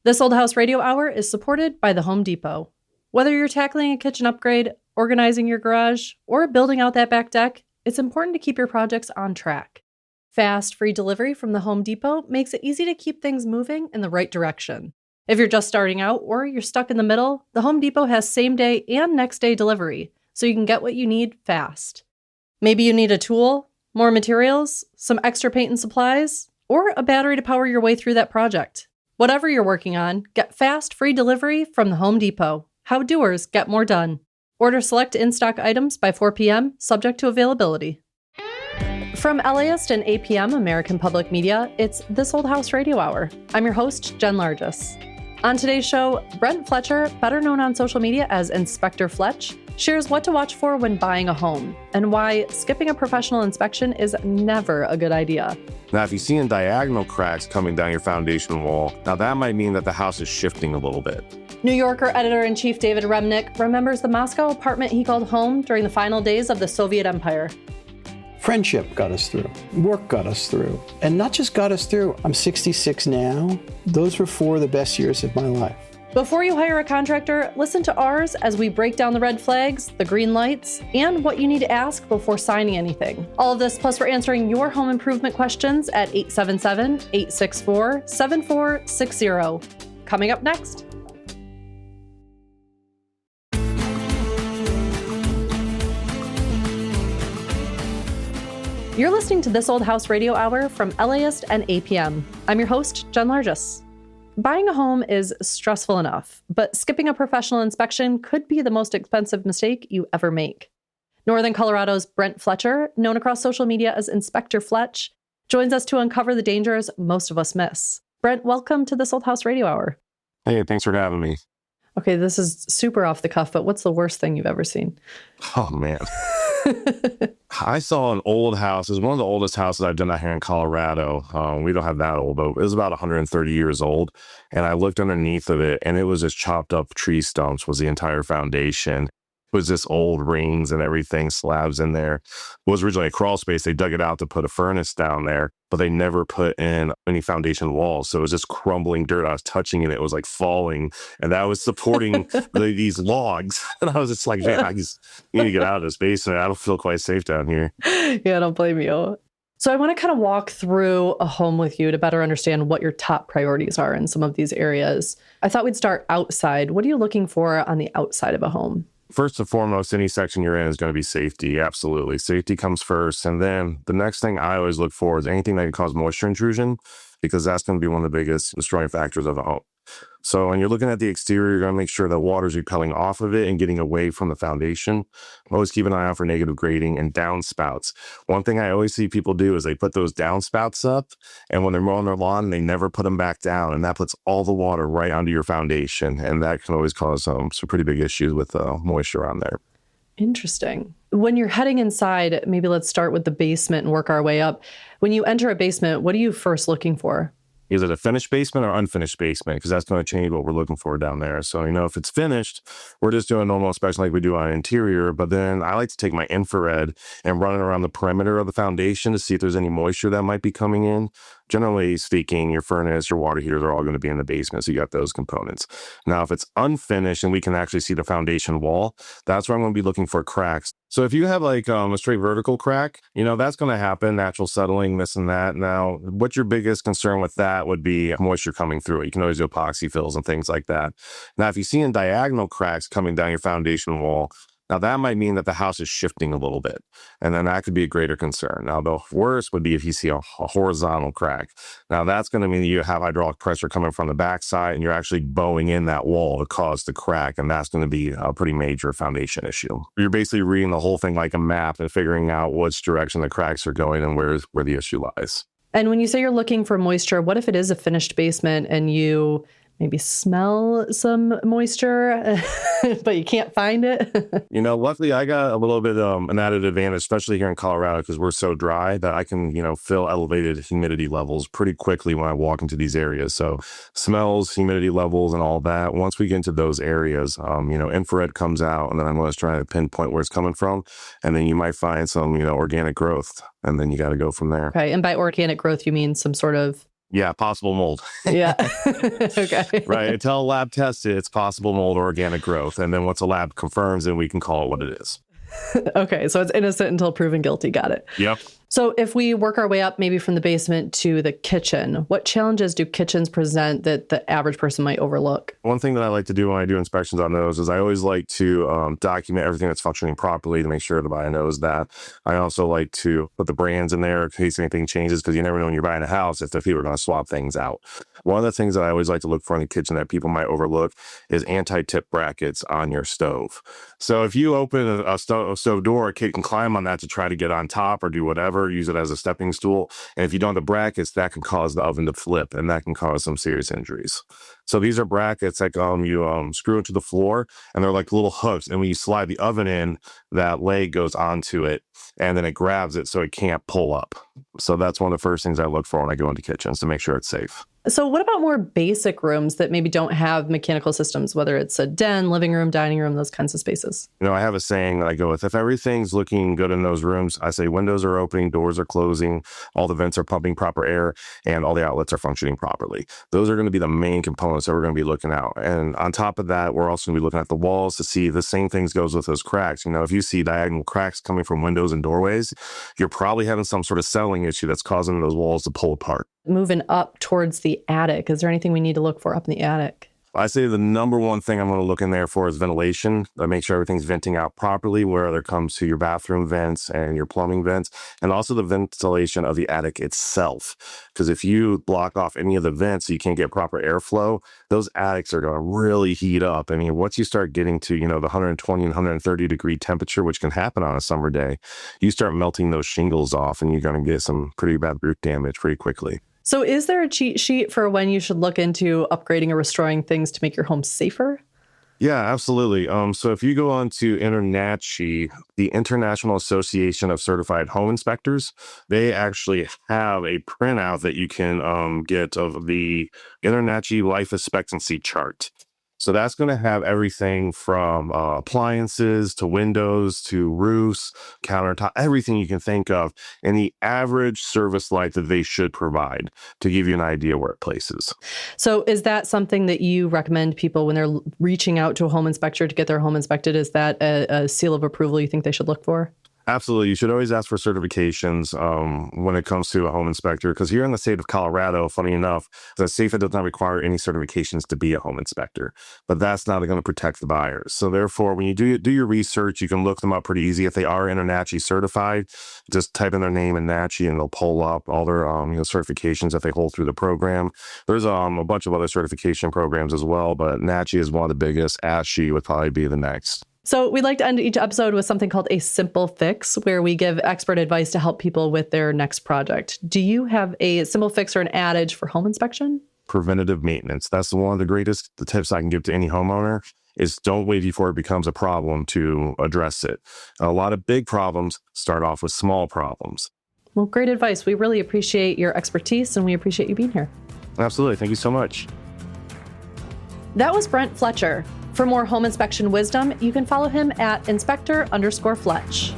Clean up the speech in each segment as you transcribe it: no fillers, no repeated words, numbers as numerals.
This Old House Radio Hour is supported by the Home Depot. Whether you're tackling a kitchen upgrade, organizing your garage, or building out that back deck, it's important to keep your projects on track. Fast, free delivery from the Home Depot makes it easy to keep things moving in the right direction. If you're just starting out or you're stuck in the middle, the Home Depot has same-day and next-day delivery, so you can get what you need fast. Maybe you need a tool, more materials, some extra paint and supplies, or a battery to power your way through that project. Whatever you're working on, get fast, free delivery from the Home Depot. How doers get more done. Order select in-stock items by 4 p.m., subject to availability. From LAist and APM American Public Media, it's This Old House Radio Hour. I'm your host, Jen Largis. On today's show, Brent Fletcher, better known on social media as Inspector Fletch, shares what to watch for when buying a home and why skipping a professional inspection is never a good idea. Now, if you see diagonal cracks coming down your foundation wall, now that might mean that the house is shifting a little bit. New Yorker editor-in-chief David Remnick remembers the Moscow apartment he called home during the final days of the Soviet Empire. Friendship got us through. Work got us through. And not just got us through. I'm 66 now. Those were 4 of the best years of my life. Before you hire a contractor, listen to ours as we break down the red flags, the green lights, and what you need to ask before signing anything. All of this plus we're answering your home improvement questions at 877-864-7460. Coming up next. You're listening to This Old House Radio Hour from LAist and APM. I'm your host, Jen Largis. Buying a home is stressful enough, but skipping a professional inspection could be the most expensive mistake you ever make. Northern Colorado's Brent Fletcher, known across social media as Inspector Fletch, joins us to uncover the dangers most of us miss. Brent, welcome to This Old House Radio Hour. Hey, thanks for having me. Okay, this is super off the cuff, but what's the worst thing you've ever seen? Oh, man. I saw an old house. It was one of the oldest houses I've done out here in Colorado. We don't have that old, but it was about 130 years old. And I looked underneath of it, and it was just chopped up tree stumps was the entire foundation. It was just old rings and everything, slabs in there. It was originally a crawl space. They dug it out to put a furnace down there, but they never put in any foundation walls. So it was just crumbling dirt. I was touching it. It was like falling, and that was supporting these logs. And I was just like, man, you need to get out of this basement. I don't feel quite safe down here. Yeah, I don't blame you. So I want to kind of walk through a home with you to better understand what your top priorities are in some of these areas. I thought we'd start outside. What are you looking for on the outside of a home? First and foremost, any section you're in is going to be safety. Absolutely. Safety comes first. And then the next thing I always look for is anything that can cause moisture intrusion, because that's going to be one of the biggest destroying factors of a home. So when you're looking at the exterior, you're going to make sure that water's repelling off of it and getting away from the foundation. Always keep an eye out for negative grading and downspouts. One thing I always see people do is they put those downspouts up, and when they're mowing their lawn, they never put them back down, and that puts all the water right onto your foundation, and that can always cause some pretty big issues with moisture on there. Interesting. When you're heading inside, maybe let's start with the basement and work our way up. When you enter a basement, what are you first looking for? Is it a finished basement or unfinished basement? Because that's going to change what we're looking for down there. So, if it's finished, we're just doing a normal inspection like we do on interior. But then I like to take my infrared and run it around the perimeter of the foundation to see if there's any moisture that might be coming in. Generally speaking, your furnace, your water heaters are all going to be in the basement. So you got those components. Now, if it's unfinished and we can actually see the foundation wall, that's where I'm going to be looking for cracks. So if you have like a straight vertical crack, that's going to happen, natural settling, this and that. Now, what's your biggest concern with that would be moisture coming through it. You can always do epoxy fills and things like that. Now, if you see diagonal cracks coming down your foundation wall, now that might mean that the house is shifting a little bit, and then that could be a greater concern. Now, the worst would be if you see a horizontal crack. Now, that's going to mean you have hydraulic pressure coming from the backside, and you're actually bowing in that wall to cause the crack, and that's going to be a pretty major foundation issue. You're basically reading the whole thing like a map and figuring out which direction the cracks are going and where the issue lies. And when you say you're looking for moisture, what if it is a finished basement and you maybe smell some moisture, but you can't find it? Luckily I got a little bit an added advantage, especially here in Colorado, because we're so dry that I can, feel elevated humidity levels pretty quickly when I walk into these areas. So smells, humidity levels, and all that. Once we get into those areas, infrared comes out, and then I'm going to try to pinpoint where it's coming from. And then you might find some, organic growth, and then you got to go from there. Okay. And by organic growth, you mean some sort of Yeah, possible mold. Yeah. Okay. Right. Until a lab tests it, it's possible mold or organic growth. And then once a lab confirms it, we can call it what it is. Okay. So it's innocent until proven guilty. Got it. Yep. So if we work our way up maybe from the basement to the kitchen, what challenges do kitchens present that the average person might overlook? One thing that I like to do when I do inspections on those is I always like to document everything that's functioning properly to make sure the buyer knows that. I also like to put the brands in there in case anything changes, because you never know when you're buying a house if the people are going to swap things out. One of the things that I always like to look for in the kitchen that people might overlook is anti-tip brackets on your stove. So if you open a stove door, a kid can climb on that to try to get on top or do whatever, use it as a stepping stool. And if you don't have the brackets, that can cause the oven to flip, and that can cause some serious injuries. So these are brackets that you screw into the floor, and they're like little hooks. And when you slide the oven in, that leg goes onto it, and then it grabs it so it can't pull up. So that's one of the first things I look for when I go into kitchens to make sure it's safe. So what about more basic rooms that maybe don't have mechanical systems, whether it's a den, living room, dining room, those kinds of spaces? I have a saying that I go with: if everything's looking good in those rooms, I say windows are opening, doors are closing, all the vents are pumping proper air, and all the outlets are functioning properly. Those are going to be the main components that we're going to be looking at. And on top of that, we're also going to be looking at the walls to see the same things goes with those cracks. If you see diagonal cracks coming from windows and doorways, you're probably having some sort of settling issue that's causing those walls to pull apart. Moving up towards the attic, is there anything we need to look for up in the attic? I say the number one thing I'm going to look in there for is ventilation. I make sure everything's venting out properly, whether it comes to your bathroom vents and your plumbing vents, and also the ventilation of the attic itself. Because if you block off any of the vents so you can't get proper airflow, those attics are going to really heat up. Once you start getting to, the 120 and 130 degree temperature, which can happen on a summer day, you start melting those shingles off, and you're going to get some pretty bad roof damage pretty quickly. So is there a cheat sheet for when you should look into upgrading or restoring things to make your home safer? Yeah, absolutely. So if you go on to INTRNACHI, the International Association of Certified Home Inspectors, they actually have a printout that you can get of the INTRNACHI life expectancy chart. So that's going to have everything from appliances to windows to roofs, countertop, everything you can think of, and the average service life that they should provide to give you an idea where it places. So is that something that you recommend people when they're reaching out to a home inspector to get their home inspected? Is that a seal of approval you think they should look for? Absolutely. You should always ask for certifications when it comes to a home inspector, because here in the state of Colorado, funny enough, the state does not require any certifications to be a home inspector, but that's not going to protect the buyers. So therefore, when you do your research, you can look them up pretty easy. If they are INTRNACHI certified, just type in their name in NACHI and they'll pull up all their certifications that they hold through the program. There's a bunch of other certification programs as well, but NACHI is one of the biggest. ASHI would probably be the next. So we'd like to end each episode with something called a simple fix, where we give expert advice to help people with their next project. Do you have a simple fix or an adage for home inspection? Preventative maintenance. That's one of the greatest tips I can give to any homeowner is don't wait before it becomes a problem to address it. A lot of big problems start off with small problems. Well, great advice. We really appreciate your expertise and we appreciate you being here. Absolutely. Thank you so much. That was Brent Fletcher. For more home inspection wisdom, you can follow him at inspector_Fletch.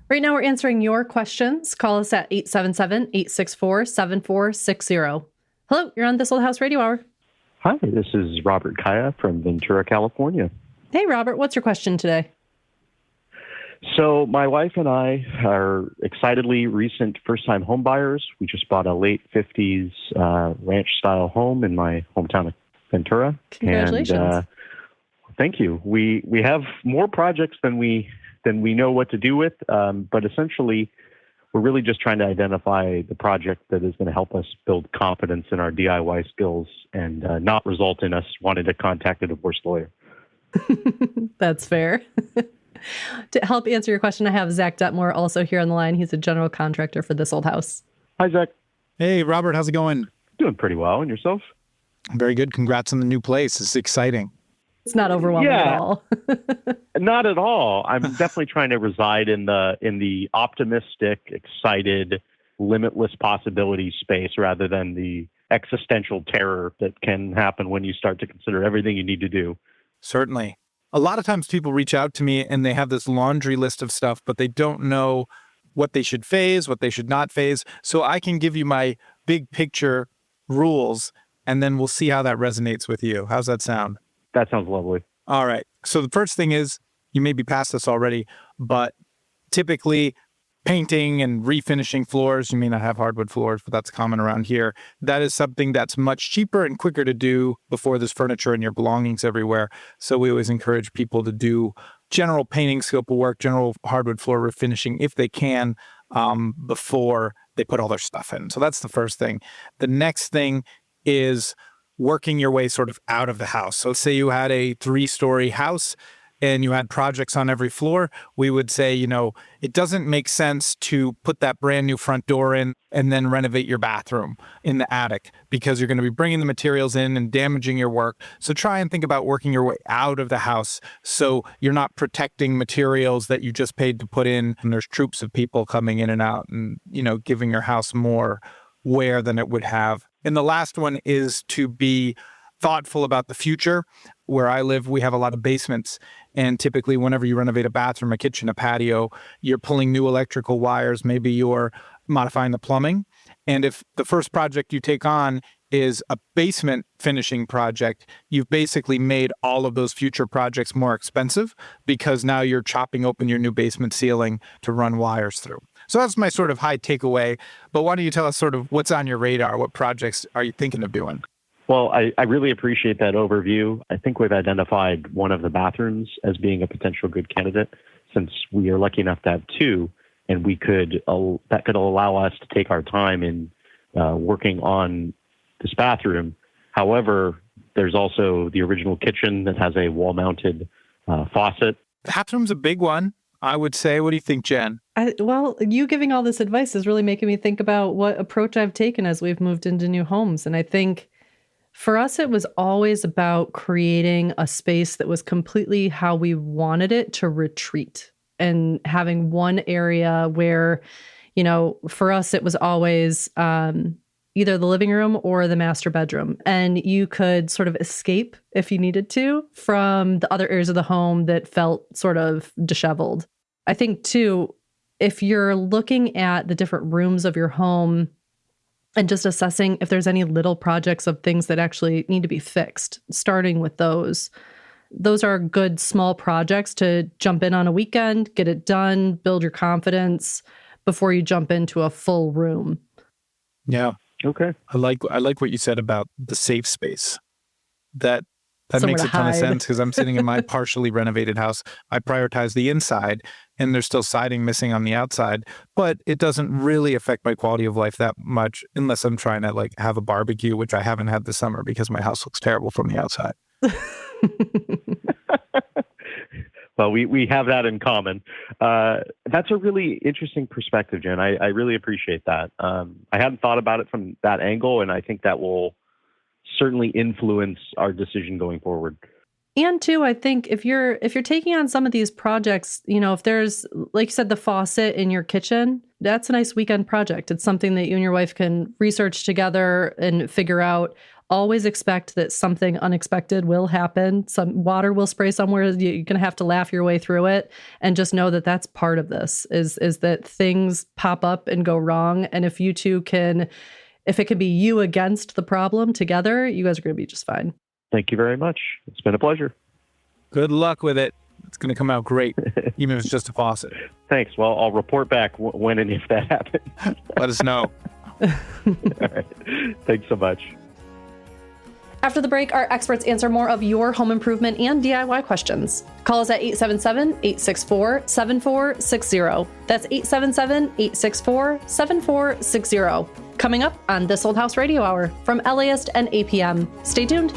Right now, we're answering your questions. Call us at 877-864-7460. Hello, you're on This Old House Radio Hour. Hi, this is Robert Kaya from Ventura, California. Hey, Robert, what's your question today? So my wife and I are excitedly recent first-time home buyers. We just bought a late 50s ranch-style home in my hometown of Ventura. Congratulations. And, thank you. We have more projects than we know what to do with, but essentially we're really just trying to identify the project that is going to help us build confidence in our DIY skills and not result in us wanting to contact a divorce lawyer. That's fair. To help answer your question, I have Zach Detmore also here on the line. He's a general contractor for This Old House. Hi, Zach. Hey, Robert. How's it going? Doing pretty well. And yourself? Very good. Congrats on the new place. It's exciting. It's not overwhelming at all. Not at all. I'm definitely trying to reside in the optimistic, excited, limitless possibility space rather than the existential terror that can happen when you start to consider everything you need to do. Certainly. A lot of times people reach out to me and they have this laundry list of stuff, but they don't know what they should phase, what they should not phase. So I can give you my big picture rules, and then we'll see how that resonates with you. How's that sound? That sounds lovely. All right. So the first thing is, you may be past this already, but typically painting and refinishing floors, you may not have hardwood floors, but that's common around here. That is something that's much cheaper and quicker to do before there's furniture and your belongings everywhere. So we always encourage people to do general painting scope of work, general hardwood floor refinishing if they can, before they put all their stuff in. So that's the first thing. The next thing is working your way sort of out of the house. So say you had a 3-story house and you had projects on every floor, we would say, it doesn't make sense to put that brand new front door in and then renovate your bathroom in the attic, because you're going to be bringing the materials in and damaging your work. So try and think about working your way out of the house so you're not protecting materials that you just paid to put in, and there's troops of people coming in and out and, giving your house more wear than it would have. And the last one is to be thoughtful about the future. Where I live, we have a lot of basements. And typically, whenever you renovate a bathroom, a kitchen, a patio, you're pulling new electrical wires. Maybe you're modifying the plumbing. And if the first project you take on is a basement finishing project, you've basically made all of those future projects more expensive, because now you're chopping open your new basement ceiling to run wires through. So that's my sort of high takeaway. But why don't you tell us sort of what's on your radar? What projects are you thinking of doing? Well, I really appreciate that overview. I think we've identified one of the bathrooms as being a potential good candidate, since we are lucky enough to have 2, and that could allow us to take our time in working on this bathroom. However, there's also the original kitchen that has a wall-mounted faucet. Bathroom's a big one, I would say. What do you think, Jen? Well, you giving all this advice is really making me think about what approach I've taken as we've moved into new homes. And I think for us, it was always about creating a space that was completely how we wanted it to retreat, and having one area where, for us, it was always either the living room or the master bedroom. And you could sort of escape, if you needed to, from the other areas of the home that felt sort of disheveled. I think, too, if you're looking at the different rooms of your home and just assessing if there's any little projects of things that actually need to be fixed, starting with those. Those are good small projects to jump in on a weekend, get it done, build your confidence before you jump into a full room. Yeah. Okay. I like what you said about the safe space. That Somewhere makes to a ton of hide. sense, because I'm sitting in my partially renovated house. I prioritize the inside, and there's still siding missing on the outside, but it doesn't really affect my quality of life that much unless I'm trying to have a barbecue, which I haven't had this summer because my house looks terrible from the outside. Well, we have that in common. That's a really interesting perspective, Jen. I really appreciate that. I hadn't thought about it from that angle, and I think that will certainly influence our decision going forward. And too, I think if you're taking on some of these projects, if there's, like you said, the faucet in your kitchen, that's a nice weekend project. It's something that you and your wife can research together and figure out. Always expect that something unexpected will happen. Some water will spray somewhere. You're going to have to laugh your way through it. And just know that that's part of this, is that things pop up and go wrong. And if you two if it can be you against the problem together, you guys are going to be just fine. Thank you very much. It's been a pleasure. Good luck with it. It's going to come out great, even if it's just a faucet. Thanks. Well, I'll report back when and if that happens. Let us know. All right. Thanks so much. After the break, our experts answer more of your home improvement and DIY questions. Call us at 877-864-7460. That's 877-864-7460. Coming up on This Old House Radio Hour from LAist and APM. Stay tuned.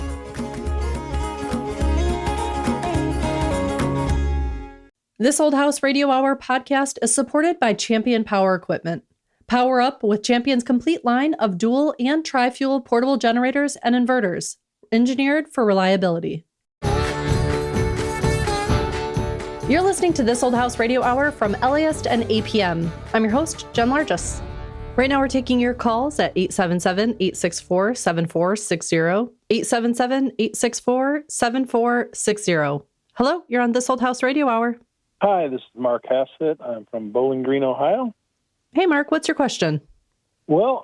This Old House Radio Hour podcast is supported by Champion Power Equipment. Power up with Champion's complete line of dual and tri-fuel portable generators and inverters, engineered for reliability. You're listening to This Old House Radio Hour from LAist and APM. I'm your host, Jen Largis. Right now we're taking your calls at 877-864-7460, 877-864-7460. Hello, you're on This Old House Radio Hour. Hi, this is Mark Hassett. I'm from Bowling Green, Ohio. Hey, Mark, what's your question? Well,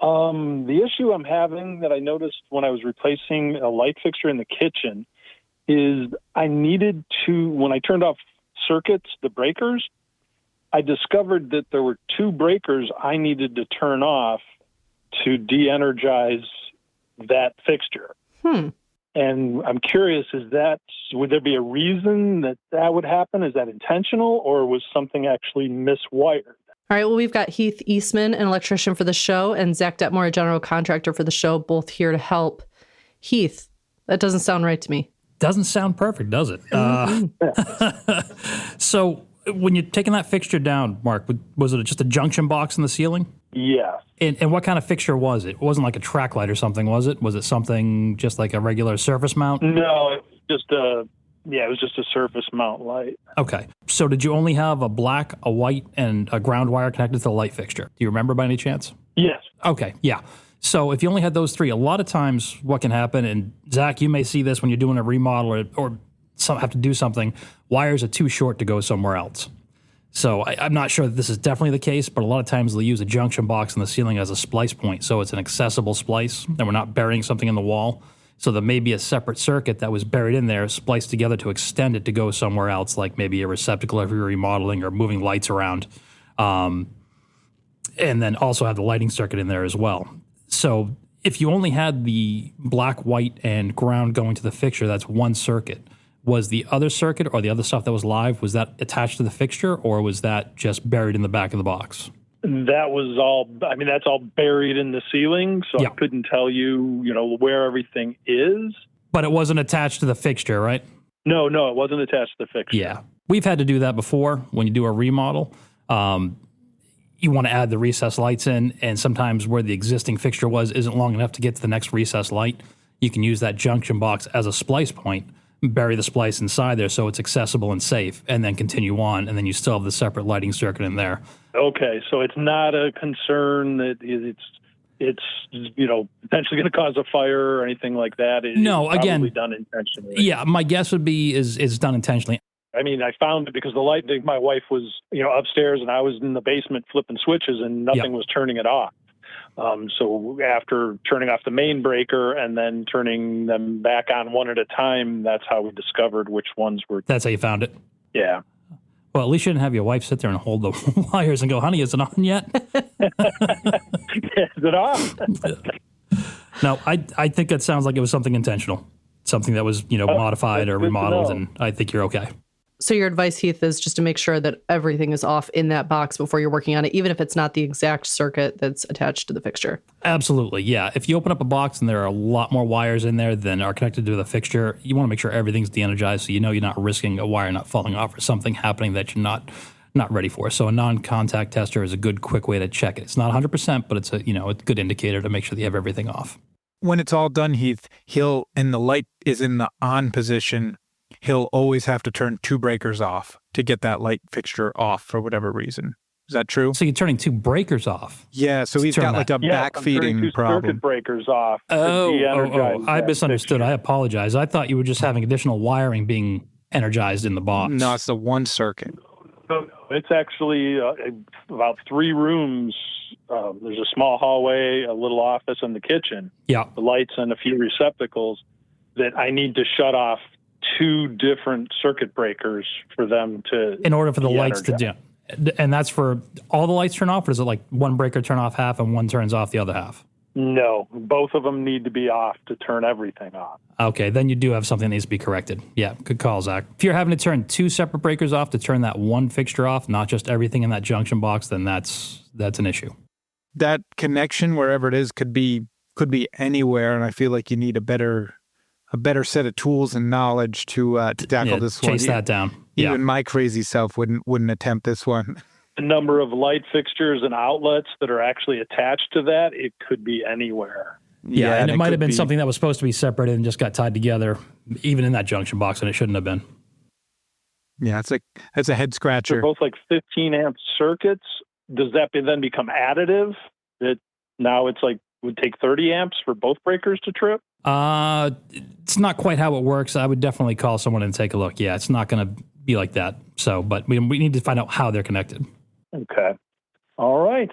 the issue I'm having that I noticed when I was replacing a light fixture in the kitchen is I needed to, when I turned off circuits, the breakers, I discovered that there were 2 breakers I needed to turn off to de-energize that fixture. And I'm curious, would there be a reason that would happen? Is that intentional, or was something actually miswired? All right, well, we've got Heath Eastman, an electrician for the show, and Zach Detmore, a general contractor for the show, both here to help. Heath, that doesn't sound right to me. Doesn't sound perfect, does it? So when you're taking that fixture down, Mark, was it just a junction box in the ceiling? Yes. And what kind of fixture was it? It wasn't like a track light or something, was it? Was it something just like a regular surface mount? No, it was just a surface mount light. Okay. So did you only have a black, a white, and a ground wire connected to the light fixture? Do you remember by any chance? Yes. Okay, yeah. So if you only had those 3, a lot of times what can happen, and Zach, you may see this when you're doing a remodel or have to do something, wires are too short to go somewhere else. So I'm not sure that this is definitely the case, but a lot of times they'll use a junction box in the ceiling as a splice point, so it's an accessible splice, and we're not burying something in the wall. So there may be a separate circuit that was buried in there, spliced together to extend it to go somewhere else, like maybe a receptacle if you're remodeling or moving lights around. And then also have the lighting circuit in there as well. So if you only had the black, white, and ground going to the fixture, that's one circuit. Was the other circuit or the other stuff that was live, was that attached to the fixture, or was that just buried in the back of the box? That was all, that's all buried in the ceiling, so Yeah. I couldn't tell you, where everything is. But it wasn't attached to the fixture, right? No, it wasn't attached to the fixture. Yeah. We've had to do that before when you do a remodel. You want to add the recessed lights in, and sometimes where the existing fixture was isn't long enough to get to the next recessed light. You can use that junction box as a splice point, bury the splice inside there so it's accessible and safe, and then continue on, and then you still have the separate lighting circuit in there. Okay, so it's not a concern that it's potentially going to cause a fire or anything like that. No, it's again, probably done intentionally. Yeah, my guess would be is done intentionally. I found it because my wife was, upstairs and I was in the basement flipping switches and nothing was turning it off. So after turning off the main breaker and then turning them back on one at a time, that's how we discovered which ones were. That's how you found it? Yeah. Well, at least you didn't have your wife sit there and hold the wires and go, honey, is it on yet? Is it off? No, I think that sounds like it was something intentional, something that was, modified or remodeled, and I think you're okay. So your advice, Heath, is just to make sure that everything is off in that box before you're working on it, even if it's not the exact circuit that's attached to the fixture. Absolutely, yeah. If you open up a box and there are a lot more wires in there than are connected to the fixture, you want to make sure everything's de-energized so you're not risking a wire not falling off or something happening that you're not ready for. So a non-contact tester is a good, quick way to check it. It's not 100%, but it's a good indicator to make sure that you have everything off. When it's all done, Heath, and the light is in the on position, he'll always have to turn 2 breakers off to get that light fixture off for whatever reason. Is that true? So you're turning 2 breakers off? Yeah, so he's got like a backfeeding problem. Circuit breakers off. Oh, I misunderstood. I apologize. I thought you were just having additional wiring being energized in the box. No, it's the one circuit. No, it's actually about 3 rooms. There's a small hallway, a little office, and the kitchen. Yeah. The lights and a few receptacles that I need to shut off 2 different circuit breakers for them to in order for the lights to do. And that's for all the lights turn off, or is it like one breaker turn off half and one turns off the other half? No, both of them need to be off to turn everything off. Okay, then you do have something that needs to be corrected. Yeah, good call, Zach. If you're having to turn 2 separate breakers off to turn that one fixture off, not just everything in that junction box, then that's an issue. That connection, wherever it is, could be anywhere, and I feel like you need a better set of tools and knowledge to tackle this one. Chase that down. Yeah. Even my crazy self wouldn't attempt this one. The number of light fixtures and outlets that are actually attached to that, it could be anywhere. Yeah, and it might have been something that was supposed to be separated and just got tied together, even in that junction box, and it shouldn't have been. Yeah, that's a head scratcher. They're both like 15 amp circuits. Does that then become additive? That now it's like would take 30 amps for both breakers to trip? It's not quite how it works. I would definitely call someone and take a look. Yeah, it's not going to be like that. So, but we need to find out how they're connected. Okay. All right.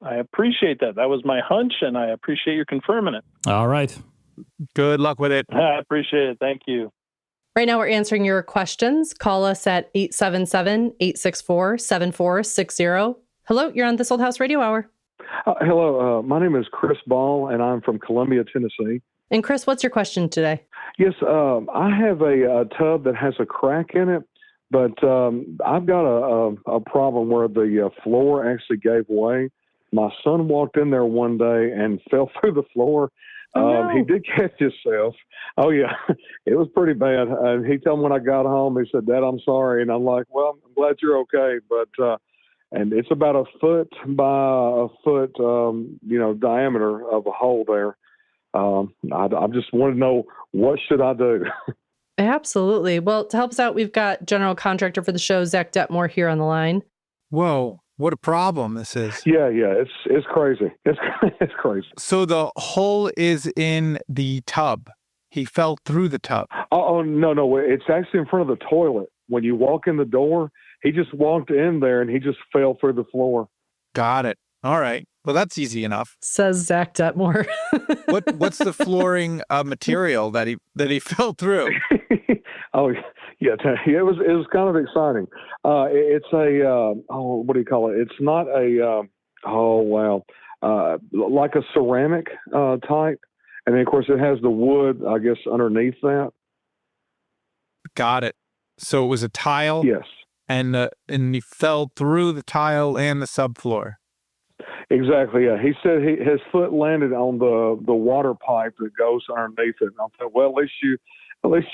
I appreciate that. That was my hunch, and I appreciate you confirming it. All right. Good luck with it. I appreciate it. Thank you. Right now, we're answering your questions. Call us at 877-864-7460. Hello, you're on This Old House Radio Hour. Hello, my name is Chris Ball, and I'm from Columbia, Tennessee. And Chris, what's your question today? Yes, I have a tub that has a crack in it, but I've got a problem where the floor actually gave way. My son walked in there one day and fell through the floor. No. He did catch himself. Oh, yeah, it was pretty bad. He told me when I got home, he said, "Dad, I'm sorry." And I'm like, "Well, I'm glad you're okay." But and it's about a foot by a foot, diameter of a hole there. I just want to know, what should I do? Absolutely. Well, to help us out, we've got general contractor for the show, Zach Detmore, here on the line. Whoa, what a problem this is. Yeah, it's crazy. It's crazy. So the hole is in the tub. He fell through the tub. Oh, no. It's actually in front of the toilet. When you walk in the door, he just walked in there and he just fell through the floor. Got it. All right. Well, that's easy enough. Says Zach Detmore. What's the flooring material that he fell through? Oh, yeah. It was kind of exciting. It's a what do you call it? It's not a like a ceramic type, and then of course it has the wood, I guess, underneath that. Got it. So it was a tile. Yes. And he fell through the tile and the subfloor. Exactly. Yeah. He said his foot landed on the water pipe that goes underneath it. And I thought, well, at least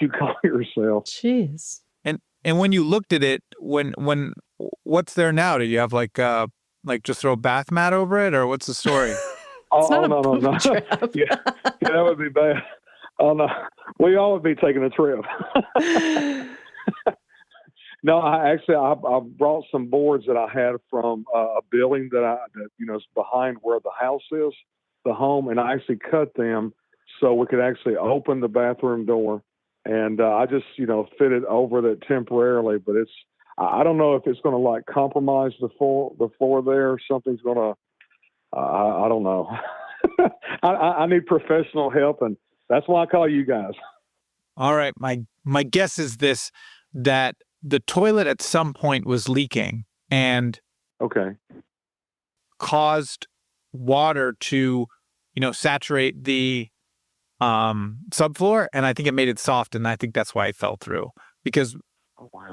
you call yourself. Jeez. And when you looked at it, when what's there now? Do you have like just throw a bath mat over it, or what's the story? No. Trap. Yeah, that would be bad. Oh no, we all would be taking a trip. No, I brought some boards that I had from a building that is behind where the house is, the home, and I actually cut them so we could actually open the bathroom door, and I just fitted over that temporarily. But I don't know if it's going to like compromise the floor there. Something's going to I don't know. I need professional help, and that's why I call you guys. All right, my guess is this, that the toilet at some point was leaking and caused water to, saturate the subfloor, and I think it made it soft, and I think that's why it fell through. Because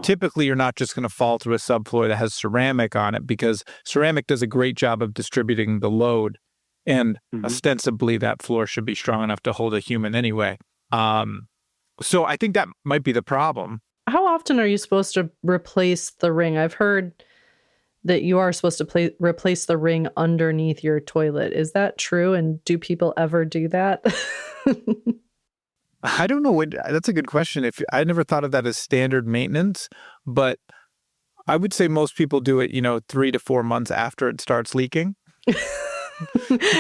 typically you're not just going to fall through a subfloor that has ceramic on it, because ceramic does a great job of distributing the load, and ostensibly that floor should be strong enough to hold a human anyway. So I think that might be the problem. How often are you supposed to replace the ring? I've heard that you are supposed to replace the ring underneath your toilet. Is that true? And do people ever do that? I don't know. That's a good question. I never thought of that as standard maintenance, but I would say most people do it, 3 to 4 months after it starts leaking.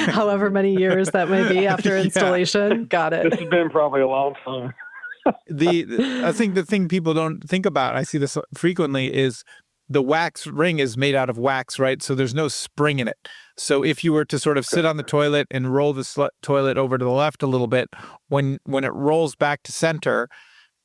However many years that may be after installation. Got it. This has been probably a long time. I think the thing people don't think about, I see this frequently, is the wax ring is made out of wax, right? So there's no spring in it. So if you were to sort of sit on the toilet and roll the toilet over to the left a little bit, when it rolls back to center,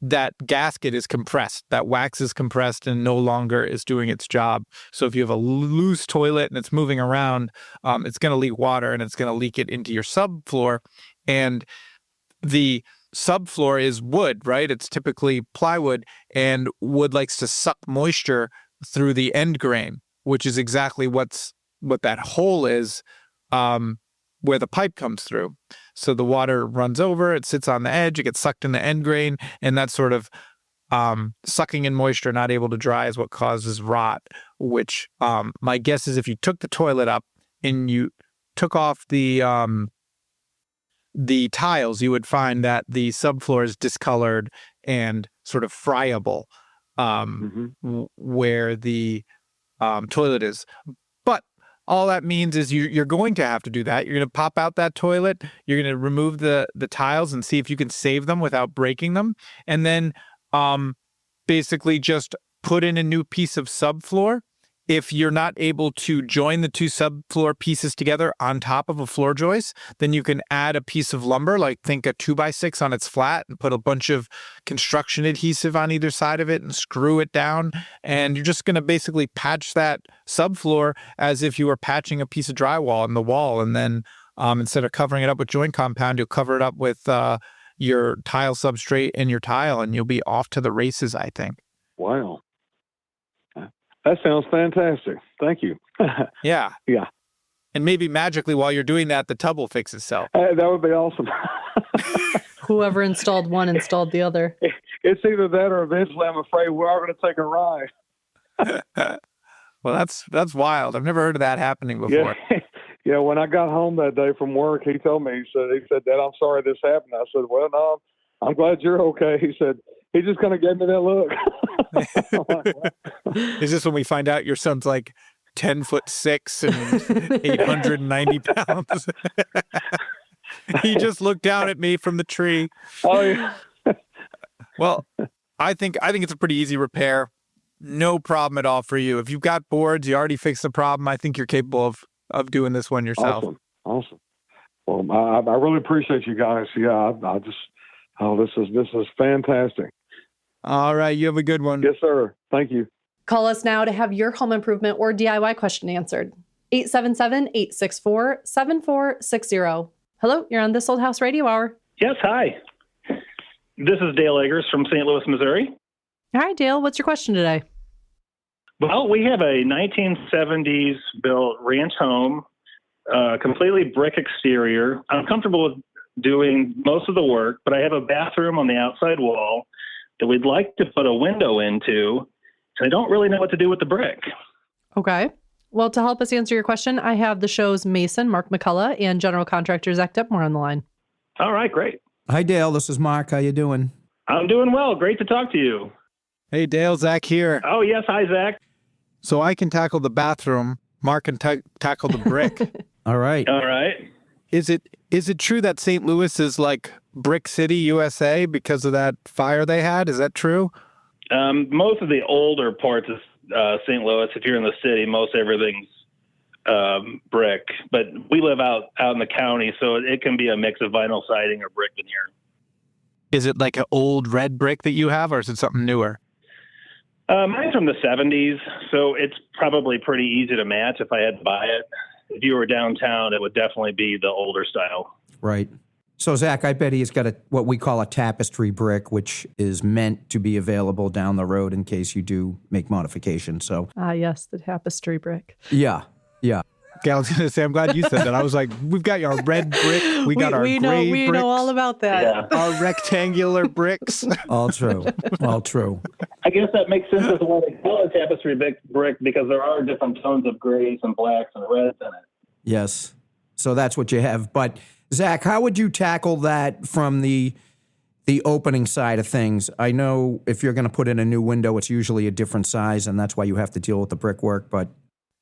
that gasket is compressed. That wax is compressed and no longer is doing its job. So if you have a loose toilet and it's moving around, it's going to leak water, and it's going to leak it into your subfloor. And the subfloor is wood, right? It's typically plywood, and wood likes to suck moisture through the end grain, which is exactly what that hole is, where the pipe comes through. So the water runs over, it sits on the edge, it gets sucked in the end grain, and that sort of sucking in moisture, not able to dry, is what causes rot, which my guess is if you took the toilet up and you took off the tiles, you would find that the subfloor is discolored and sort of friable, where the toilet is. But all that means is you're going to have to do that. You're going to pop out that toilet. You're going to remove the tiles and see if you can save them without breaking them. And then basically just put in a new piece of subfloor if you're not able to join the two subfloor pieces together on top of a floor joist, then you can add a piece of lumber, like think a 2x6 on its flat, and put a bunch of construction adhesive on either side of it and screw it down. And you're just going to basically patch that subfloor as if you were patching a piece of drywall in the wall. And then instead of covering it up with joint compound, you'll cover it up with your tile substrate and your tile, and you'll be off to the races, I think. Wow. That sounds fantastic. Thank you. Yeah. Yeah. And maybe magically while you're doing that, the tub will fix itself. That would be awesome. Whoever installed one installed the other. It's either that or eventually I'm afraid we are going to take a ride. Well, that's wild. I've never heard of that happening before. Yeah. Yeah, when I got home that day from work, he told me, he said, Dad, I'm sorry this happened. I said, well, no, I'm glad you're okay. He said, he just kind of gave me that look. Is this when we find out your son's like 10'6" and 890 pounds? He just looked down at me from the tree. Oh, yeah. Well, I think it's a pretty easy repair. No problem at all for you. If you've got boards, you already fixed the problem. I think you're capable of doing this one yourself. Awesome. Well, I really appreciate you guys. Yeah, this is fantastic. All right. You have a good one. Yes, sir. Thank you. Call us now to have your home improvement or DIY question answered. 877-864-7460. Hello, you're on This Old House Radio Hour. Yes, hi. This is Dale Eggers from St. Louis, Missouri. Hi, Dale. What's your question today? Well, we have a 1970s built ranch home, completely brick exterior. I'm comfortable with doing most of the work, but I have a bathroom on the outside wall that we'd like to put a window into, and I don't really know what to do with the brick. Okay. Well, to help us answer your question, I have the show's Mason, Mark McCullough, and General Contractor Zach Depmore on the line. All right, great. Hi, Dale. This is Mark. How you doing? I'm doing well. Great to talk to you. Hey, Dale, Zach here. Oh, yes. Hi, Zach. So I can tackle the bathroom. Mark can tackle the brick. All right. All right. Is it true that St. Louis is like Brick City, USA, because of that fire they had? Is that true? Most of the older parts of St. Louis, if you're in the city, most everything's brick. But we live out in the county, so it can be a mix of vinyl siding or brick veneer. Is it like an old red brick that you have, or is it something newer? Mine's from the 70s, so it's probably pretty easy to match if I had to buy it. If you were downtown, it would definitely be the older style. Right. So, Zach, I bet he's got what we call a tapestry brick, which is meant to be available down the road in case you do make modifications. So, Yes, the tapestry brick. yeah. Okay, I was going to say, I'm glad you said that. I was like, we've got our red brick. We got our gray bricks. We know all about that. Yeah. Our rectangular bricks. All true. All true. I guess that makes sense as to why they call it tapestry brick, because there are different tones of grays and blacks and reds in it. Yes. So that's what you have. But, Zach, how would you tackle that from the opening side of things? I know if you're going to put in a new window, it's usually a different size, and that's why you have to deal with the brickwork. But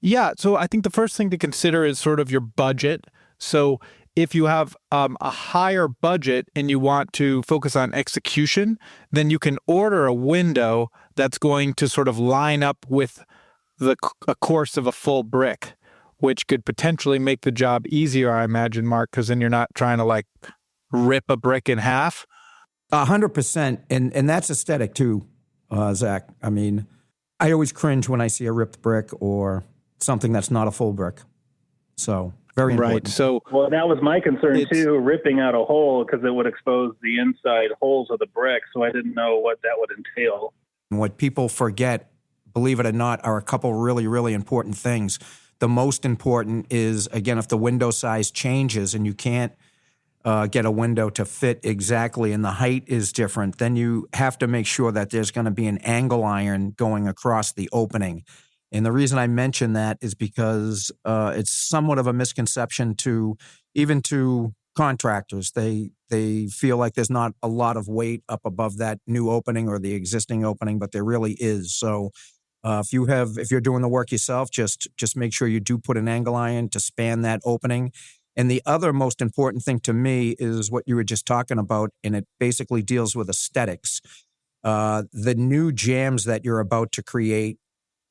Yeah, so I think the first thing to consider is sort of your budget. So if you have a higher budget and you want to focus on execution, then you can order a window that's going to sort of line up with a course of a full brick, which could potentially make the job easier, I imagine, Mark, because then you're not trying to like rip a brick in half. 100%. And that's aesthetic too, Zach. I mean, I always cringe when I see a ripped brick or something that's not a full brick. So very important. Right. So, well, that was my concern too, ripping out a hole, because it would expose the inside holes of the brick. So I didn't know what that would entail. What people forget, believe it or not, are a couple really, really important things. The most important is, again, if the window size changes and you can't get a window to fit exactly and the height is different, then you have to make sure that there's going to be an angle iron going across the opening. And the reason I mention that is because it's somewhat of a misconception to contractors. They feel like there's not a lot of weight up above that new opening or the existing opening, but there really is. So if you're doing the work yourself, just make sure you do put an angle iron to span that opening. And the other most important thing to me is what you were just talking about, and it basically deals with aesthetics. The new jams that you're about to create,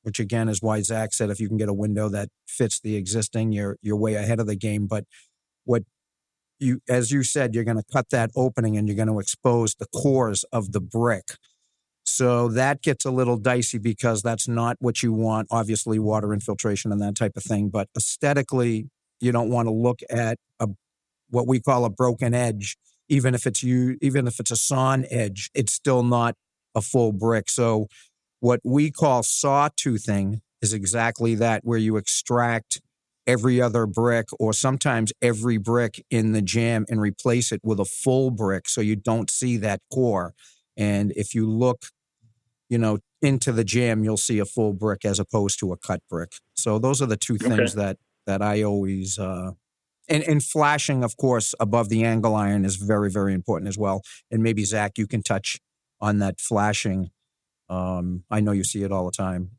which again is why Zach said if you can get a window that fits the existing, you're way ahead of the game. But as you said, you're going to cut that opening and you're going to expose the cores of the brick. So that gets a little dicey because that's not what you want, obviously water infiltration and that type of thing. But aesthetically, you don't want to look at what we call a broken edge. Even if it's a sawn edge, it's still not a full brick. So what we call sawtoothing is exactly that, where you extract every other brick or sometimes every brick in the jamb and replace it with a full brick so you don't see that core. And if you look, into the jamb, you'll see a full brick as opposed to a cut brick. So those are the two things that I always, and flashing, of course, above the angle iron is very, very important as well. And maybe Zach, you can touch on that flashing. I know you see it all the time.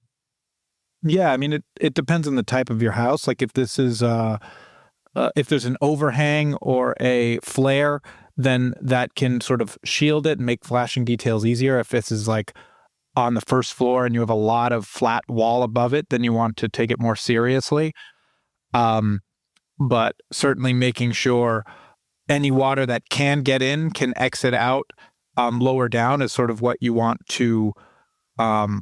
Yeah, I mean, it depends on the type of your house. Like if this is, if there's an overhang or a flare, then that can sort of shield it and make flashing details easier. If this is like on the first floor and you have a lot of flat wall above it, then you want to take it more seriously. But certainly making sure any water that can get in can exit out lower down is sort of what you want to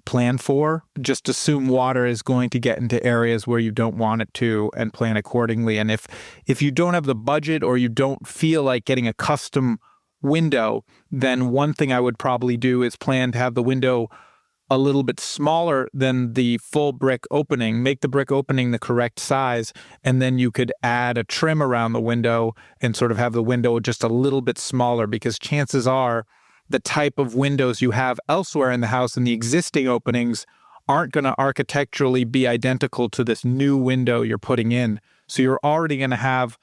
plan for. Just assume water is going to get into areas where you don't want it to and plan accordingly. And if you don't have the budget or you don't feel like getting a custom window, then one thing I would probably do is plan to have the window a little bit smaller than the full brick opening, make the brick opening the correct size, and then you could add a trim around the window and sort of have the window just a little bit smaller, because chances are the type of windows you have elsewhere in the house and the existing openings aren't going to architecturally be identical to this new window you're putting in. So you're already going to have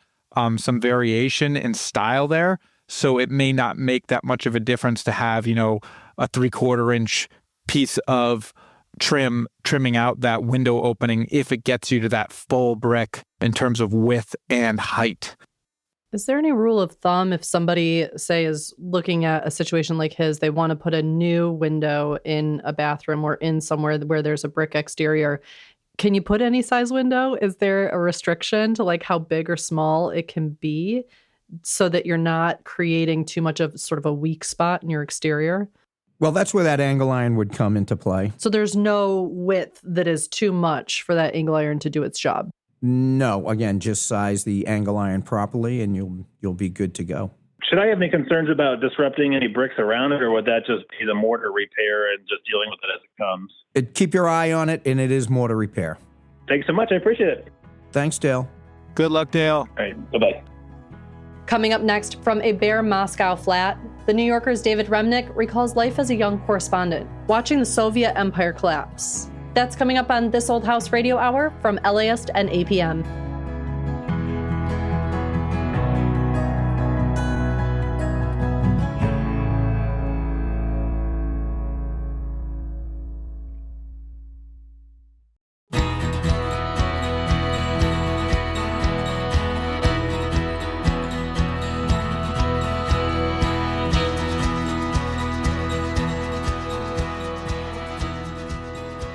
some variation in style there. So it may not make that much of a difference to have, a 3/4 inch piece of trimming out that window opening if it gets you to that full brick in terms of width and height. Is there any rule of thumb if somebody, say, is looking at a situation like his, they want to put a new window in a bathroom or in somewhere where there's a brick exterior? Can you put any size window? Is there a restriction to like how big or small it can be so that you're not creating too much of sort of a weak spot in your exterior? Well, that's where that angle iron would come into play. So there's no width that is too much for that angle iron to do its job? No, again, just size the angle iron properly and you'll be good to go. Should I have any concerns about disrupting any bricks around it, or would that just be the mortar repair and just dealing with it as it comes? Keep your eye on it, and it is mortar repair. Thanks so much. I appreciate it. Thanks, Dale. Good luck, Dale. All right. Bye-bye. Coming up next, from a bare Moscow flat, the New Yorker's David Remnick recalls life as a young correspondent, watching the Soviet Empire collapse. That's coming up on This Old House Radio Hour from LAist and APM.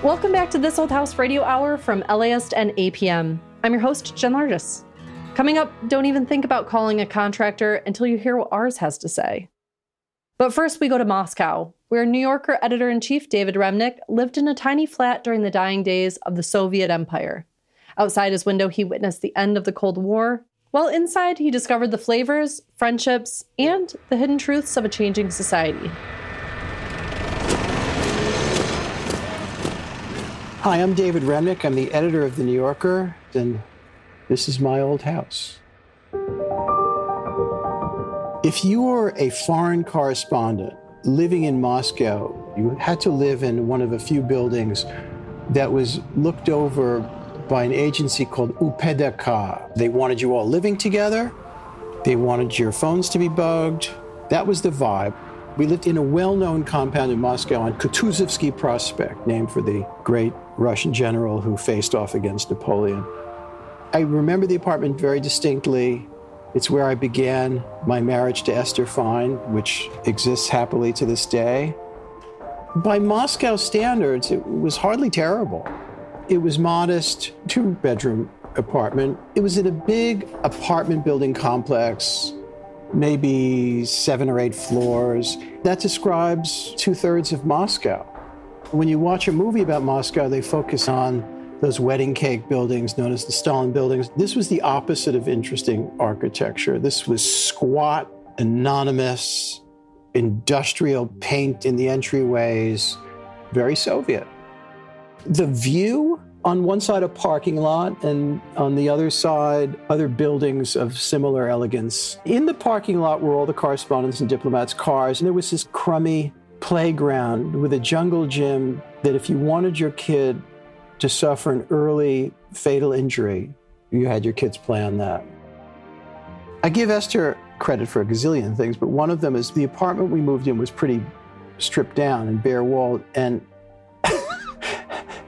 Welcome back to This Old House Radio Hour from LAist and APM. I'm your host, Jen Largis. Coming up, don't even think about calling a contractor until you hear what ours has to say. But first, we go to Moscow, where New Yorker editor-in-chief David Remnick lived in a tiny flat during the dying days of the Soviet Empire. Outside his window, he witnessed the end of the Cold War, while inside, he discovered the flavors, friendships, and the hidden truths of a changing society. Hi, I'm David Remnick. I'm the editor of The New Yorker, and this is my old house. If you were a foreign correspondent living in Moscow, you had to live in one of a few buildings that was looked over by an agency called UPEDK. They wanted you all living together. They wanted your phones to be bugged. That was the vibe. We lived in a well-known compound in Moscow on Kutuzovsky Prospect, named for the great Russian general who faced off against Napoleon. I remember the apartment very distinctly. It's where I began my marriage to Esther Fine, which exists happily to this day. By Moscow standards, it was hardly terrible. It was modest, 2-bedroom apartment. It was in a big apartment building complex, maybe 7 or 8 floors. That describes 2/3 of Moscow. When you watch a movie about Moscow, they focus on those wedding cake buildings known as the Stalin buildings. This was the opposite of interesting architecture. This was squat, anonymous, industrial paint in the entryways, very Soviet. The view, on one side a parking lot, and on the other side, other buildings of similar elegance. In the parking lot were all the correspondents and diplomats' cars, and there was this crummy playground with a jungle gym that if you wanted your kid to suffer an early fatal injury, you had your kids play on that. I give Esther credit for a gazillion things, but one of them is the apartment we moved in was pretty stripped down and bare-walled, and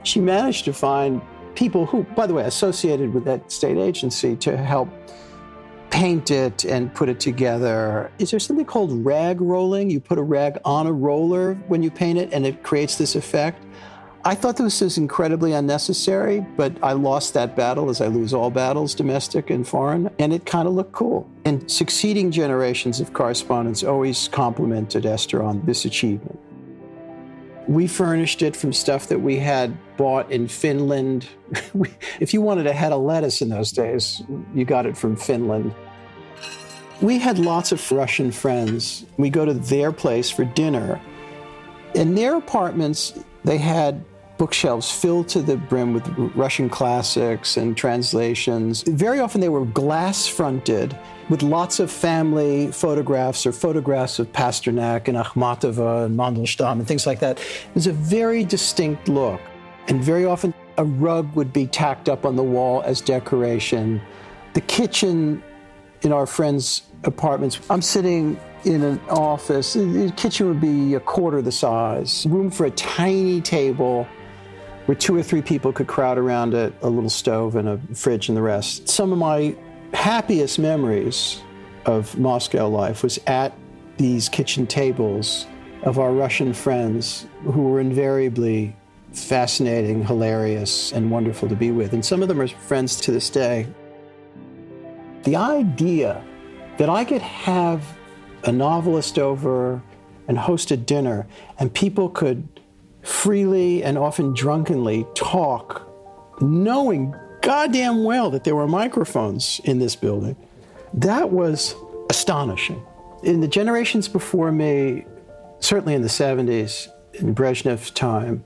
she managed to find people who, by the way, associated with that state agency to help paint it and put it together. Is there something called rag rolling? You put a rag on a roller when you paint it and it creates this effect. I thought this was incredibly unnecessary, but I lost that battle as I lose all battles, domestic and foreign, and it kind of looked cool. And succeeding generations of correspondents always complimented Esther on this achievement. We furnished it from stuff that we had bought in Finland. If you wanted a head of lettuce in those days, you got it from Finland. We had lots of Russian friends. We go to their place for dinner. In their apartments, they had bookshelves filled to the brim with Russian classics and translations. Very often they were glass-fronted with lots of family photographs or photographs of Pasternak and Akhmatova and Mandelstam and things like that. It was a very distinct look. And very often a rug would be tacked up on the wall as decoration. The kitchen in our friends' apartments, I'm sitting in an office, the kitchen would be a quarter the size, room for a tiny table where 2 or 3 people could crowd around it, a little stove and a fridge and the rest. Some of my happiest memories of Moscow life was at these kitchen tables of our Russian friends who were invariably fascinating, hilarious, and wonderful to be with. And some of them are friends to this day. The idea that I could have a novelist over and host a dinner and people could freely and often drunkenly talk, knowing goddamn well that there were microphones in this building, that was astonishing. In the generations before me, certainly in the 70s, in Brezhnev's time,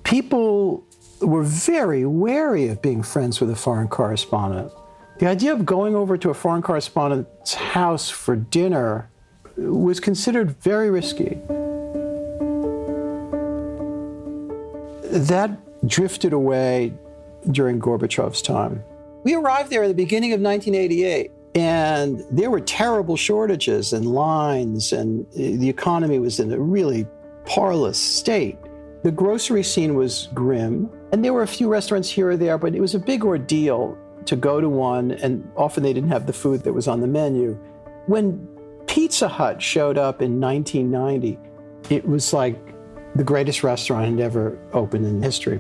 people were very wary of being friends with a foreign correspondent. The idea of going over to a foreign correspondent's house for dinner was considered very risky. That drifted away during Gorbachev's time. We arrived there at the beginning of 1988, and there were terrible shortages and lines, and the economy was in a really parlous state. The grocery scene was grim, and there were a few restaurants here or there, but it was a big ordeal to go to one, and often they didn't have the food that was on the menu. When Pizza Hut showed up in 1990, it was like the greatest restaurant had ever opened in history.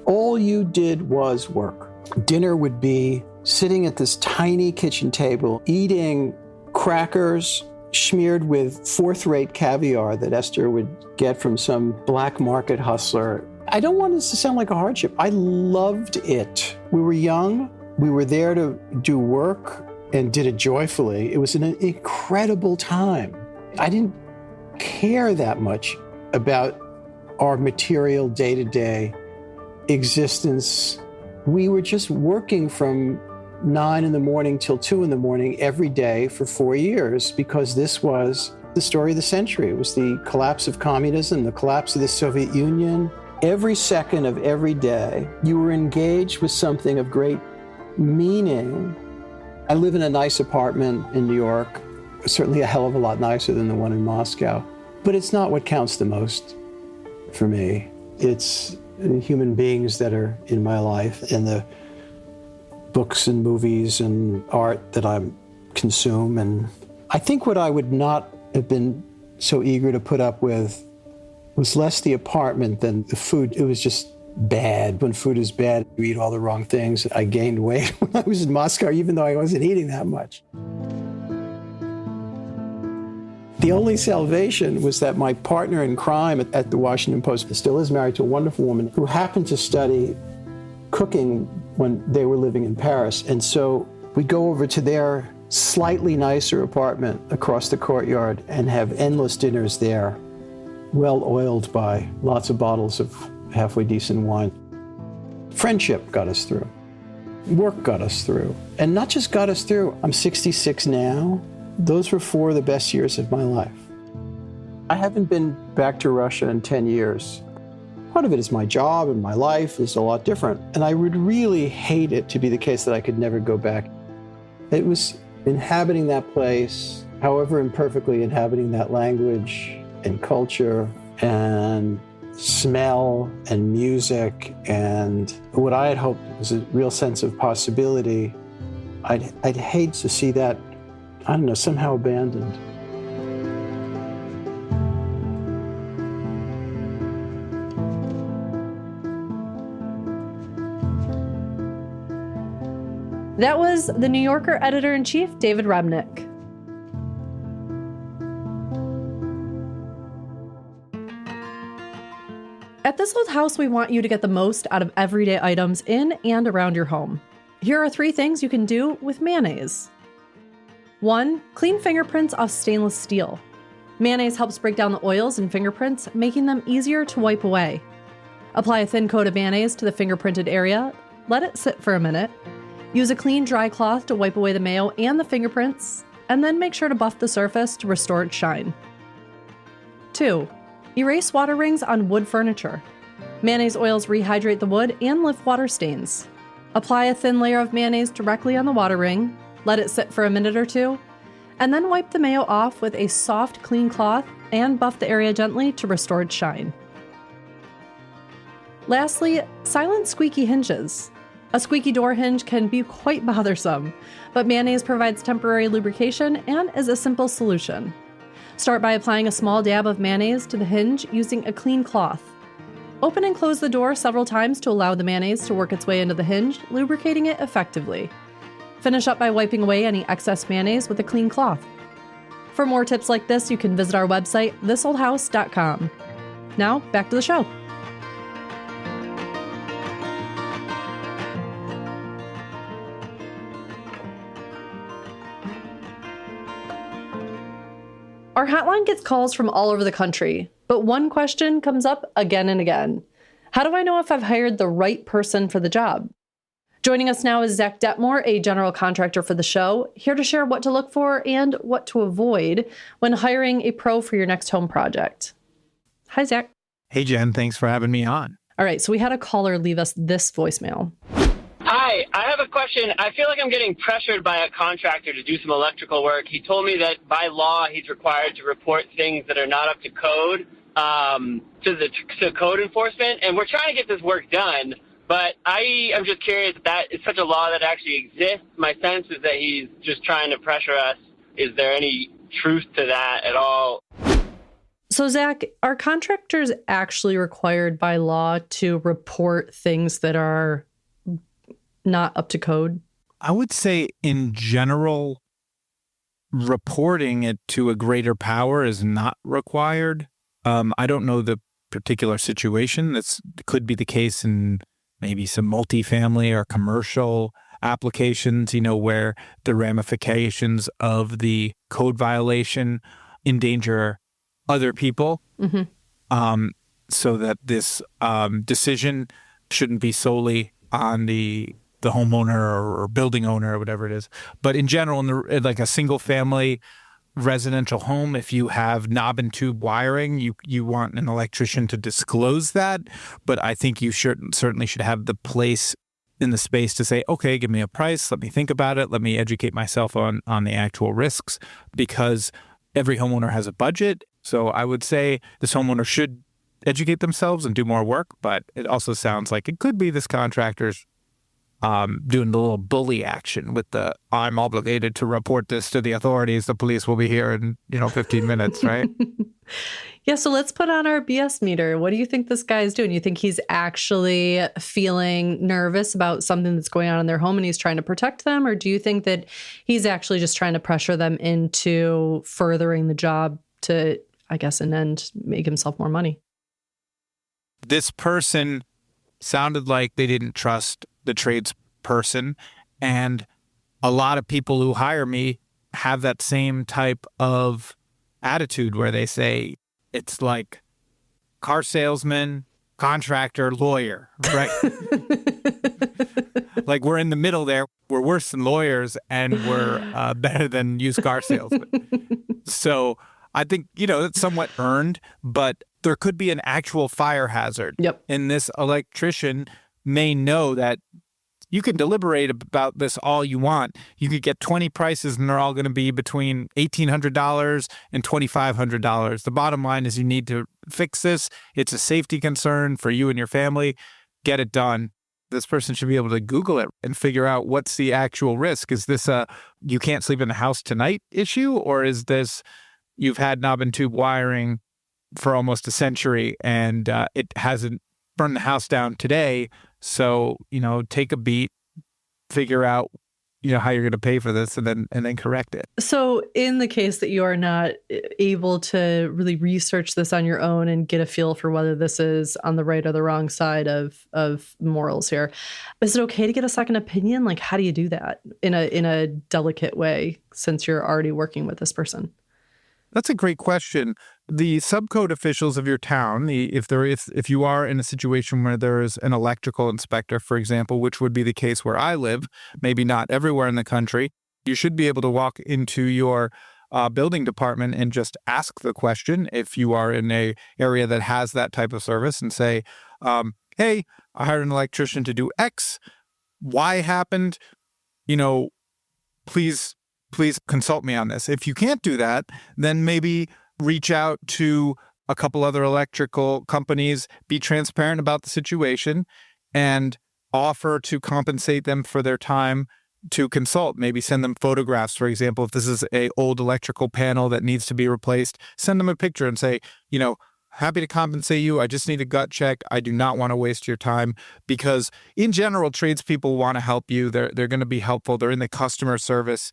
All you did was work. Dinner would be sitting at this tiny kitchen table, eating crackers smeared with fourth-rate caviar that Esther would get from some black market hustler. I don't want this to sound like a hardship. I loved it. We were young. We were there to do work and did it joyfully. It was an incredible time. I didn't care that much about our material day-to-day existence. We were just working from 9 in the morning till 2 in the morning every day for 4 years because this was the story of the century. It was the collapse of communism, the collapse of the Soviet Union. Every second of every day, you were engaged with something of great meaning. I live in a nice apartment in New York, certainly a hell of a lot nicer than the one in Moscow, but it's not what counts the most for me. It's the human beings that are in my life and the books and movies and art that I consume. And I think what I would not have been so eager to put up with was less the apartment than the food. It was just bad. When food is bad, you eat all the wrong things. I gained weight when I was in Moscow, even though I wasn't eating that much. The only salvation was that my partner in crime at the Washington Post still is married to a wonderful woman who happened to study cooking when they were living in Paris. And so we'd go over to their slightly nicer apartment across the courtyard and have endless dinners there, well oiled by lots of bottles of halfway decent wine. Friendship got us through. Work got us through. And not just got us through, I'm 66 now. Those were 4 of the best years of my life. I haven't been back to Russia in 10 years. Part of it is my job and my life is a lot different. And I would really hate it to be the case that I could never go back. It was inhabiting that place, however imperfectly inhabiting that language and culture and smell and music and what I had hoped was a real sense of possibility. I'd hate to see that, I don't know, somehow abandoned. That was the New Yorker editor-in-chief, David Remnick. At This Old House, we want you to get the most out of everyday items in and around your home. Here are 3 things you can do with mayonnaise. 1. Clean fingerprints off stainless steel. Mayonnaise helps break down the oils and fingerprints, making them easier to wipe away. Apply a thin coat of mayonnaise to the fingerprinted area, let it sit for a minute. Use a clean, dry cloth to wipe away the mayo and the fingerprints, and then make sure to buff the surface to restore its shine. 2. Erase water rings on wood furniture. Mayonnaise oils rehydrate the wood and lift water stains. Apply a thin layer of mayonnaise directly on the water ring, let it sit for a minute or 2, and then wipe the mayo off with a soft, clean cloth and buff the area gently to restore its shine. Lastly, silent squeaky hinges. A squeaky door hinge can be quite bothersome, but mayonnaise provides temporary lubrication and is a simple solution. Start by applying a small dab of mayonnaise to the hinge using a clean cloth. Open and close the door several times to allow the mayonnaise to work its way into the hinge, lubricating it effectively. Finish up by wiping away any excess mayonnaise with a clean cloth. For more tips like this, you can visit our website, thisoldhouse.com. Now, back to the show. Our hotline gets calls from all over the country, but one question comes up again and again. How do I know if I've hired the right person for the job? Joining us now is Zach Detmore, a general contractor for the show, here to share what to look for and what to avoid when hiring a pro for your next home project. Hi, Zach. Hey, Jen. Thanks for having me on. All right, so we had a caller leave us this voicemail. Hi, I have a question. I feel like I'm getting pressured by a contractor to do some electrical work. He told me that by law he's required to report things that are not up to code to code enforcement, and we're trying to get this work done. But I am just curious if that is such a law that actually exists. My sense is that he's just trying to pressure us. Is there any truth to that at all? So, Zach, are contractors actually required by law to report things that are not up to code? I would say in general, reporting it to a greater power is not required. I don't know the particular situation. That could be the case in maybe some multifamily or commercial applications, where the ramifications of the code violation endanger other people. Mm-hmm. So that this decision shouldn't be solely on the homeowner or building owner or whatever it is. But in general, in like a single family residential home, if you have knob and tube wiring, you want an electrician to disclose that. But I think you certainly should have the place in the space to say, okay, give me a price. Let me think about it. Let me educate myself on the actual risks, because every homeowner has a budget. So I would say this homeowner should educate themselves and do more work. But it also sounds like it could be this contractor's doing the little bully action with the, I'm obligated to report this to the authorities. The police will be here in, 15 minutes, right? Yeah, so let's put on our BS meter. What do you think this guy is doing? You think he's actually feeling nervous about something that's going on in their home and he's trying to protect them? Or do you think that he's actually just trying to pressure them into furthering the job to, I guess, in end, make himself more money? This person sounded like they didn't trust the tradesperson. And a lot of people who hire me have that same type of attitude where they say, it's like car salesman, contractor, lawyer, right? Like we're in the middle there. We're worse than lawyers and we're better than used car salesmen. So I think, it's somewhat earned, but there could be an actual fire hazard. Yep. And this electrician may know that you can deliberate about this all you want. You could get 20 prices and they're all going to be between $1,800 and $2,500. The bottom line is you need to fix this. It's a safety concern for you and your family. Get it done. This person should be able to Google it and figure out what's the actual risk. Is this a you can't sleep in the house tonight issue? Or is this you've had knob and tube wiring for almost a century and it hasn't burned the house down today? So, take a beat, figure out, how you're going to pay for this and then correct it. So in the case that you are not able to really research this on your own and get a feel for whether this is on the right or the wrong side of morals here, is it okay to get a second opinion? Like, how do you do that in a delicate way since you're already working with this person? That's a great question. The subcode officials of your town, if you are in a situation where there is an electrical inspector, for example, which would be the case where I live, maybe not everywhere in the country, you should be able to walk into your building department and just ask the question if you are in a area that has that type of service and say, hey, I hired an electrician to do X. Y happened. Please consult me on this. If you can't do that, then maybe reach out to a couple other electrical companies, be transparent about the situation, and offer to compensate them for their time to consult. Maybe send them photographs, for example. If this is an old electrical panel that needs to be replaced, send them a picture and say, happy to compensate you. I just need a gut check. I do not want to waste your time because in general, tradespeople want to help you. They're going to be helpful. They're in the customer service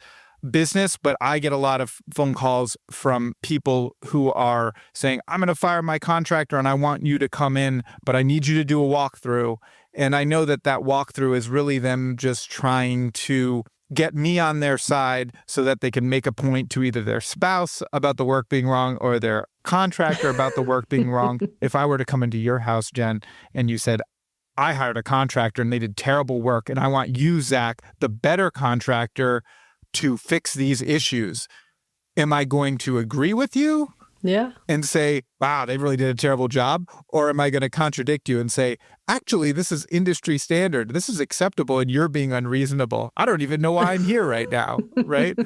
business, but I get a lot of phone calls from people who are saying, I'm going to fire my contractor and I want you to come in, but I need you to do a walkthrough. And I know that walkthrough is really them just trying to get me on their side so that they can make a point to either their spouse about the work being wrong or their contractor about the work being wrong. If I were to come into your house, Jen, and you said, I hired a contractor and they did terrible work and I want you, Zach, the better contractor, to fix these issues. Am I going to agree with you? Yeah. And say, wow, they really did a terrible job? Or am I going to contradict you and say, actually, this is industry standard. This is acceptable and you're being unreasonable. I don't even know why I'm here right now, right?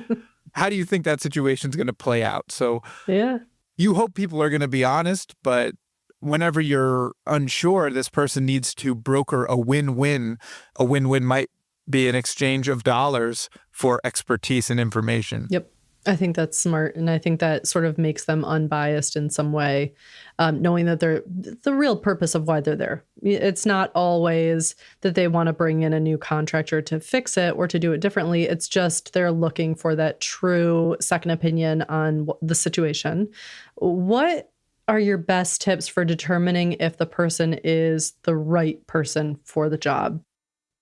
How do you think that situation is going to play out? So yeah, you hope people are going to be honest, but whenever you're unsure, this person needs to broker a win-win. A win-win might be an exchange of dollars for expertise and information. Yep. I think that's smart. And I think that sort of makes them unbiased in some way, knowing that they're the real purpose of why they're there. It's not always that they want to bring in a new contractor to fix it or to do it differently. It's just they're looking for that true second opinion on the situation. What are your best tips for determining if the person is the right person for the job?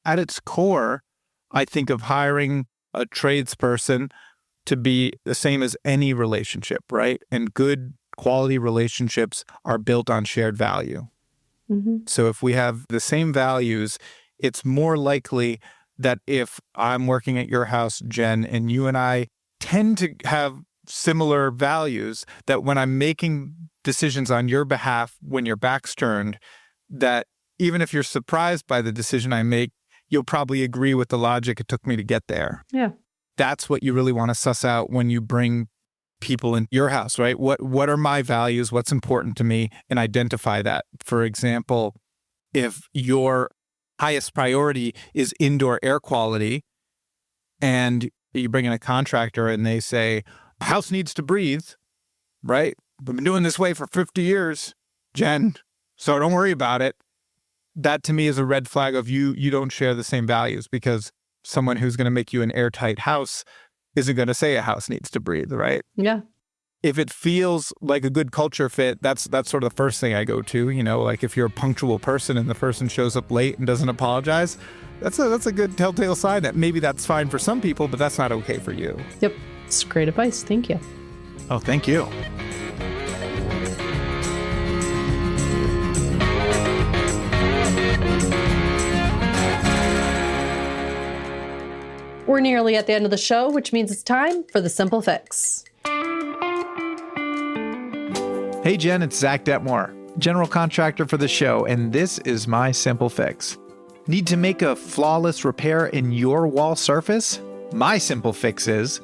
At its core, I think of hiring a tradesperson to be the same as any relationship, right? And good quality relationships are built on shared value. Mm-hmm. So if we have the same values, it's more likely that if I'm working at your house, Jen, and you and I tend to have similar values, that when I'm making decisions on your behalf, when your back's turned, that even if you're surprised by the decision I make, you'll probably agree with the logic it took me to get there. Yeah. That's what you really want to suss out when you bring people in your house, right? What are my values? What's important to me? And identify that. For example, if your highest priority is indoor air quality and you bring in a contractor and they say, house needs to breathe, right? I've been doing this way for 50 years, Jen, so don't worry about it. That to me is a red flag of you don't share the same values, because someone who's going to make you an airtight house isn't going to say a house needs to breathe, right? Yeah. If it feels like a good culture fit, that's sort of the first thing I go to. Like if you're a punctual person and the person shows up late and doesn't apologize, that's a good telltale sign that maybe that's fine for some people, but that's not okay for you. Yep. It's great advice. Thank you. Oh, thank you. We're nearly at the end of the show, which means it's time for the Simple Fix. Hey Jen, it's Zach Detmore, general contractor for the show, and this is my Simple Fix. Need to make a flawless repair in your wall surface? My Simple Fix is,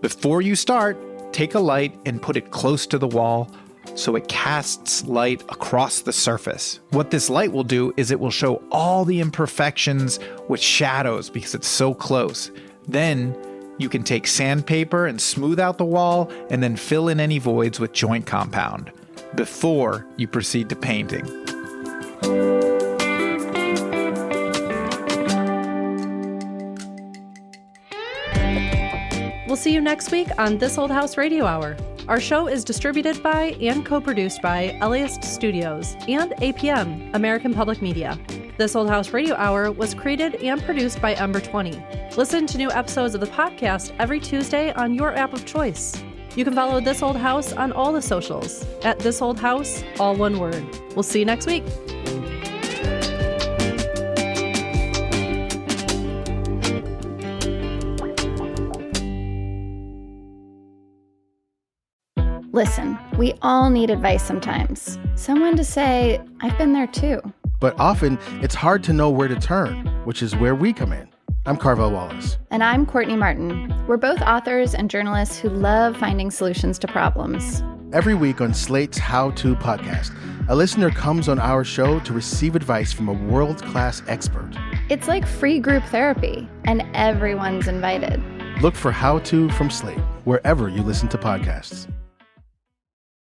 before you start, take a light and put it close to the wall so it casts light across the surface. What this light will do is it will show all the imperfections with shadows because it's so close. Then you can take sandpaper and smooth out the wall and then fill in any voids with joint compound before you proceed to painting. We'll see you next week on This Old House Radio Hour. Our show is distributed by and co-produced by LAist Studios and APM, American Public Media. This Old House Radio Hour was created and produced by Ember 20. Listen to new episodes of the podcast every Tuesday on your app of choice. You can follow This Old House on all the socials at This Old House, all one word. We'll see you next week. Listen, we all need advice sometimes. Someone to say, I've been there too. But often, it's hard to know where to turn, which is where we come in. I'm Carvel Wallace. And I'm Courtney Martin. We're both authors and journalists who love finding solutions to problems. Every week on Slate's How To podcast, a listener comes on our show to receive advice from a world-class expert. It's like free group therapy, and everyone's invited. Look for How To from Slate, wherever you listen to podcasts.